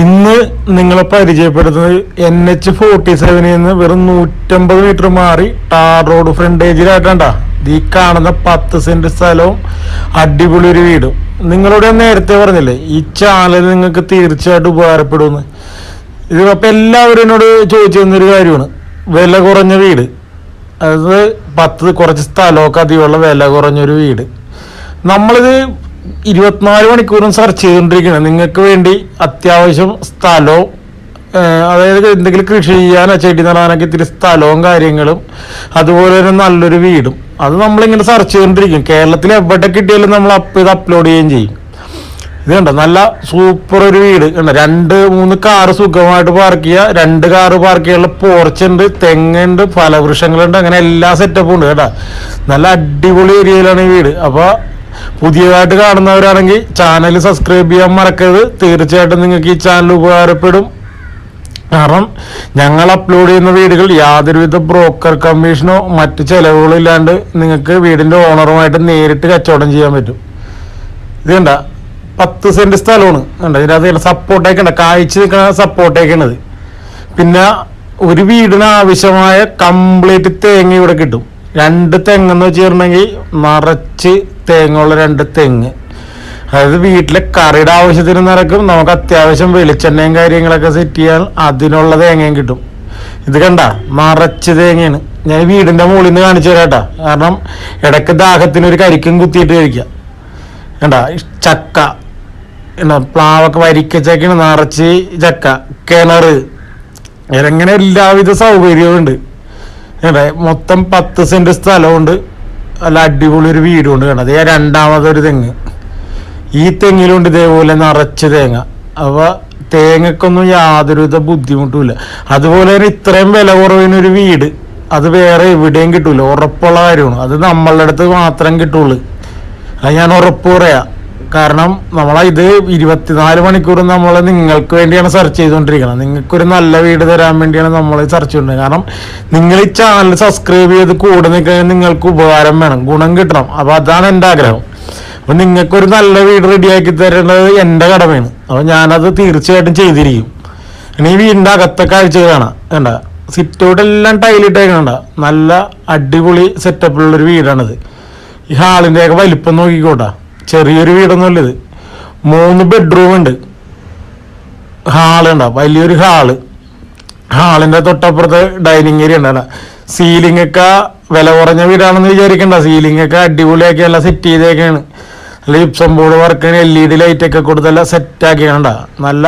ഇന്ന് നിങ്ങളെ പരിചയപ്പെടുത്തുന്നത് NH47 നിന്ന് വെറും 150 മീറ്റർ മാറി ടാർ റോഡ് ഫ്രണ്ടേജിലായിട്ടാ ഈ കാണുന്ന 10 സെന്റ് സ്ഥലവും അടിപൊളി ഒരു വീടും. നിങ്ങളോട് ഞാൻ നേരത്തെ പറഞ്ഞില്ലേ ഈ ചാനൽ നിങ്ങൾക്ക് തീർച്ചയായിട്ടും ഉപകാരപ്പെടുമെന്ന്. ഇതിപ്പോ എല്ലാവരും എന്നോട് ചോദിച്ചു തന്നൊരു കാര്യമാണ്, വില കുറഞ്ഞ വീട്. അത് കുറച്ച് സ്ഥലമൊക്കെ അധികമുള്ള വില കുറഞ്ഞൊരു വീട്. നമ്മളിത് 24 മണിക്കൂറും സെർച്ച് ചെയ്തുകൊണ്ടിരിക്കണം നിങ്ങൾക്ക് വേണ്ടി അത്യാവശ്യം സ്ഥലവും, അതായത് എന്തെങ്കിലും കൃഷി ചെയ്യാനോ ചെടി നടാനൊക്കെ ഇത്തിരി സ്ഥലവും കാര്യങ്ങളും, അതുപോലെ തന്നെ നല്ലൊരു വീടും. അത് നമ്മളിങ്ങനെ സെർച്ച് ചെയ്തുകൊണ്ടിരിക്കും. കേരളത്തിൽ എവിടെ കിട്ടിയാലും നമ്മൾ ഇത് അപ്ലോഡ് ചെയ്യുകയും ചെയ്യും. ഇത് കണ്ടോ, നല്ല സൂപ്പർ ഒരു വീട് കണ്ടോ. 2-3 കാറ് സുഖമായിട്ട് പാർക്ക് ചെയ്യുക, 2 കാറ് പാർക്ക് ചെയ്യാനുള്ള പോർച്ചുണ്ട്, തെങ്ങുണ്ട്, ഫലവൃക്ഷങ്ങളുണ്ട്, അങ്ങനെ എല്ലാ സെറ്റപ്പും ഉണ്ട് കേട്ടോ. നല്ല അടിപൊളി ഏരിയയിലാണ് ഈ വീട്. അപ്പോൾ പുതിയതായിട്ട് കാണുന്നവരാണെങ്കിൽ ചാനൽ സബ്സ്ക്രൈബ് ചെയ്യാൻ മറക്കരുത്. തീർച്ചയായിട്ടും നിങ്ങൾക്ക് ഈ ചാനൽ ഉപകാരപ്പെടും. കാരണം ഞങ്ങൾ അപ്ലോഡ് ചെയ്യുന്ന വീടുകൾ യാതൊരുവിധ ബ്രോക്കർ കമ്മീഷനോ മറ്റ് ചെലവുകളോ ഇല്ലാണ്ട് നിങ്ങൾക്ക് വീടിൻ്റെ ഓണറുമായിട്ട് നേരിട്ട് കച്ചവടം ചെയ്യാൻ പറ്റും. ഇത് കണ്ട 10 സെന്റ് സ്ഥലമാണ് കണ്ട. ഇതിനകത്ത് സപ്പോർട്ടേക്കണ്ട, കായ്ച്ചു നിൽക്കുന്ന സപ്പോർട്ടേക്കണത്. പിന്നെ ഒരു വീടിന് ആവശ്യമായ കംപ്ലീറ്റ് തേങ്ങ ഇവിടെ കിട്ടും. 2 തെങ്ങെന്ന് വെച്ചിട്ടുണ്ടെങ്കിൽ നിറച്ച് തേങ്ങയുള്ള 2 തെങ്ങ്. അതായത് വീട്ടിലെ കറിയുടെ ആവശ്യത്തിന് നിറക്കും, നമുക്ക് അത്യാവശ്യം വെളിച്ചെണ്ണയും കാര്യങ്ങളൊക്കെ സെറ്റ് ചെയ്യാൻ അതിനുള്ള തേങ്ങയും കിട്ടും. ഇത് കണ്ട നിറച്ച് തേങ്ങയാണ്. ഞാൻ വീടിന്റെ മുകളിൽ നിന്ന് കാണിച്ചു തരാട്ടാ, കാരണം ഇടയ്ക്ക് ദാഹത്തിന് ഒരു കരിക്കും കുത്തിയിട്ട് കഴിക്കാം. കണ്ട ചക്ക, പ്ലാവൊക്കെ വരിക്കച്ചക്കയാണ്, നിറച്ച് ചക്ക, കിണർ, ഇങ്ങനെ എല്ലാവിധ സൗകര്യവും ഉണ്ട്. മൊത്തം 10 സെന്റ് സ്ഥലമുണ്ട്, നല്ല അടിപൊളി ഒരു വീടുണ്ട്. കണ്ടത് രണ്ടാമതൊരു തെങ്ങ്. ഈ തെങ്ങിലുണ്ട് ഇതേപോലെ നിറച്ച് തേങ്ങ. അപ്പോൾ തേങ്ങക്കൊന്നും യാതൊരുവിധ ബുദ്ധിമുട്ടുമില്ല. അതുപോലെ തന്നെ ഇത്രയും വില കുറവിനൊരു വീട് അത് വേറെ എവിടെയും കിട്ടൂല, ഉറപ്പുള്ള കാര്യമാണ്. അത് നമ്മളുടെ അടുത്ത് മാത്രം കിട്ടുള്ളൂ, അത് ഞാൻ ഉറപ്പ് പറയാം. കാരണം ഇത് 24 മണിക്കൂറും നമ്മൾ നിങ്ങൾക്ക് വേണ്ടിയാണ് സെർച്ച് ചെയ്തുകൊണ്ടിരിക്കുന്നത്. നിങ്ങൾക്കൊരു നല്ല വീട് തരാൻ വേണ്ടിയാണ് നമ്മൾ സെർച്ച് ചെയ്യുന്നത്. കാരണം നിങ്ങൾ ഈ ചാനൽ സബ്സ്ക്രൈബ് ചെയ്ത് കൂടെ നിൽക്കാൻ നിങ്ങൾക്ക് ഉപകാരം വേണം, ഗുണം കിട്ടണം. അപ്പോൾ അതാണ് എൻ്റെ ആഗ്രഹം. അപ്പോൾ നിങ്ങൾക്കൊരു നല്ല വീട് റെഡിയാക്കി തരേണ്ടത് എൻ്റെ കടമയാണ്. അപ്പോൾ ഞാനത് തീർച്ചയായിട്ടും ചെയ്തിരിക്കും. ഇനി ഈ വീടിൻ്റെ അകത്തെ കാഴ്ചകൾ കാണാം. വേണ്ട സിറ്റ് ഔട്ട് എല്ലാം ടൈലിട്ടേക്കണ്ട, നല്ല അടിപൊളി സെറ്റപ്പിലുള്ളൊരു വീടാണിത്. ഈ ഹാളിൻ്റെയൊക്കെ വലിപ്പം നോക്കിക്കോട്ടാ, ചെറിയൊരു വീടൊന്നുമല്ല ഇത്. 3 ബെഡ്റൂം ഉണ്ട്, ഹാളുണ്ട, വലിയൊരു ഹാളിന്റെ തൊട്ടപ്പുറത്ത് ഡൈനിങ് ഏരിയ ഉണ്ട്. സീലിംഗ് ഒക്കെ വില കുറഞ്ഞ വീടാണെന്ന് വിചാരിക്കണ്ട, സീലിംഗ് ഒക്കെ അടിപൊളിയാക്കി എല്ലാം സെറ്റ് ചെയ്തേക്കാണ്. Gypsum board work, LED light ഒക്കെ കൊടുത്തെല്ലാം സെറ്റ് ആക്കിയാണ്ട. നല്ല